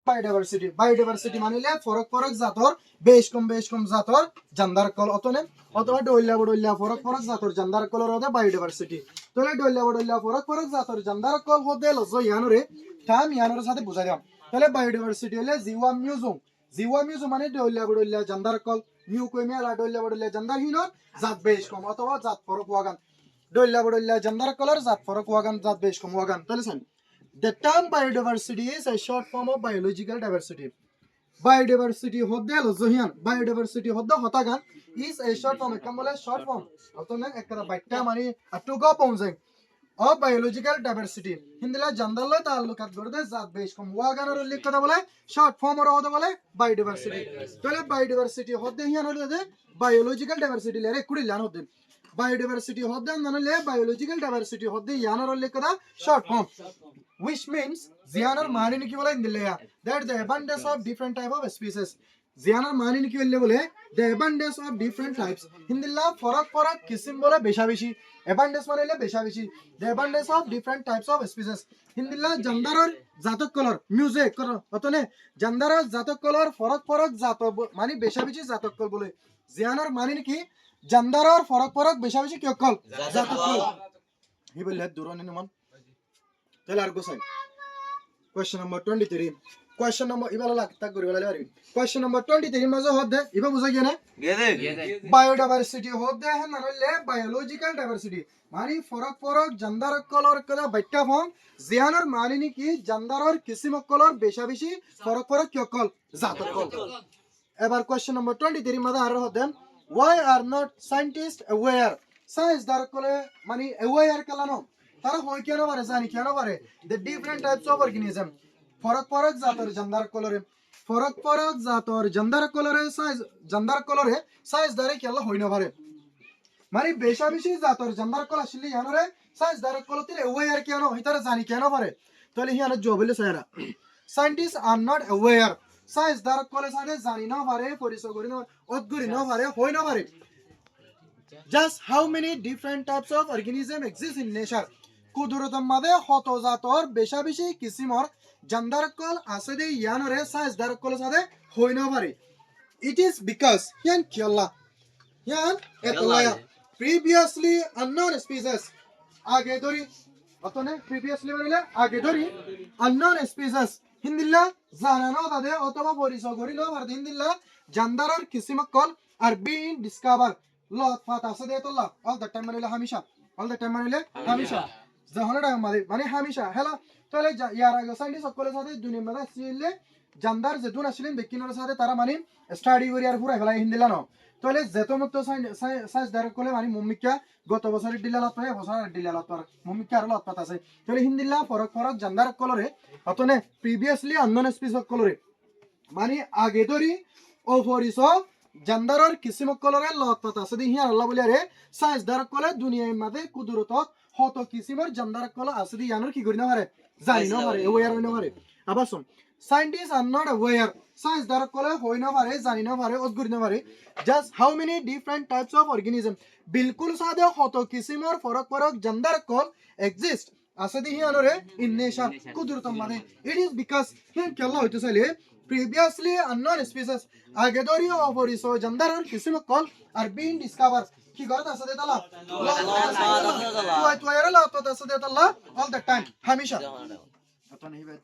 Biodiversity মানে ফরক ফরক জাতর বেশ কম জাতর জান্দার call অতনে অথবা ডইলা ফরক ফরক জাতর জান্দার কলর হদে বায়োডাইভার্সিটি তাহলে ডইলা ফরক ফরক জাতর জান্দার কল হদে লজো ইয়ানরে টাম ইয়ানরের সাথে বুঝাই দাম তাহলে বায়োডাইভার্সিটি হলে জিওয়া মিউজুম মানে ডইলা জান্দার কল নিউ কইমিয়ালা ডইলা জান্দার হিনর জাত বেশ কম অথবা জাত ফরক ওয়াগান ডইলা জান্দার কলর জাত ফরক ওয়াগান জাত বেশ কম ওয়াগান তাহলে শুন The term biodiversity is a short form of biological diversity. Biodiversity hodde lozohian. Biodiversity hodde hotagan is a short form. Kamole short form. Otone ekara baita mani atugo ponzeng. Of biological diversity. Hindila jandalla talukat gorde zat besh kom waganor ulik kotha bole short form or hoda bole biodiversity. Tole biodiversity hodde hian hole biological diversity lere kudi lan hodde. Biodiversity hodde nanale biological diversity hodde yanor ulik kotha short form. Which means zianar manini ki bola indilaya that the abundance of different type of species zianar manini ki bolle the abundance of different types hindilla farak kisim bola besha abundance manile besha the abundance of different types of species hindilla jandarar jatok color music kor otone jandarar jatok color farak jatok mani besha jatok kol bole zianar manini ki jandarar farak besha ki kol jatok kol hi bolle durone man Question number 23. Question number Question number 23 mazo hodde iba buza gene biodiversity hodde hai nanale biological diversity mani farak jandar color kada baita form zianar manini ki jandar aur kisim color besha beshi farak kyokol zatokol ebar question number 23 mazo ar hodde why are not scientists aware science dar kole mani aware kalano তারা হয় কেন পারে জানি কেন পারে the different types of organism ফরক জাতর জান্দার কলরে সাইজ দারে কেলা হই না পারে মানে বেশি জাতর জান্দার কল আসলে ইয়ানরে সাইজ দারে কলতে অ্যাওয়্যার কেন হিতারে জানি কেন পারে তাহলে হিয়ানে জবলে সাইরা scientist are not aware size দারে কলে সাথে জানি না পারে পরিচয় করি না অদ্গুরি না পারে হই না পারে just how many different types of organism exist in nature কুদরতম মাদে হত জাতর বেশি কিসিমর জান্দার কল আছে দে ইয়ানরে সাইজ দার কল সাথে হই না পারে it is because yan kialla yan etolaya previously unknown species আগে ধরি অতনে previously বলিলে আগে ধরি unknown species হিন্দিল্লা জানানো দাদে অথবা পরিচয় করিলো আর হিন্দিল্লা জান্দারর কিসিম কল আর বিন ডিসকভার lot ফাত আছে দে তোলা all the time মানে হামেশা জাহানটা মানে হামেশা হেলা তাহলে ইয়ার আগে সাইন্টিস্ট সকলের সাথে দুনিয়ার মধ্যে আসলে জান্দার যেতুন আসলেন ব্যক্তির সাথে তারা মানে স্টাডি করি আর পুরা ফেলা হিন্দিলা ন তাহলে যেত মত সাইন্স ডাইরেক্ট করলে মানে মুমিকা গত বছরের ডিলালত হয় বছরের ডিলালত আর মুমিকা আর লত আছে তাহলে হিন্দিলা ফরক জান্দার কলরে অতনে প্রিভিয়াসলি আননোন স্পিসিস কলরে মানে আগে ধরি ওফরিস জান্দারর কিসিম কলরে লত আছে দি হিয়ার আল্লাহ বলি আরে সাইন্স ডাইরেক্ট করলে দুনিয়ার মধ্যে কুদরত হত কিসিমের জান্দার কল আছে দি ইয়ানোর কি করি না পারে জানি না পারে অ্যাওয়্যার হই না পারে আবার শুন scientists are not aware science দ্বারা কলে হই না পারে জানি না পারে অদ্গুরি না পারে just how many different types of organism বিলকুল সাদে হত কিসিমের ফরক জান্দার কল exist আছে দি ইয়ানোরে in nature কুদরতম মানে it is because হিন কেলা হইতো চাইলে previously unknown species আগে ধরিও অপরিচিত জান্দার কিসিম কল আর বিন ডিসকভার কি করত আছে দে তালা তুই এর লত আছে দে তালা all the time হামেশা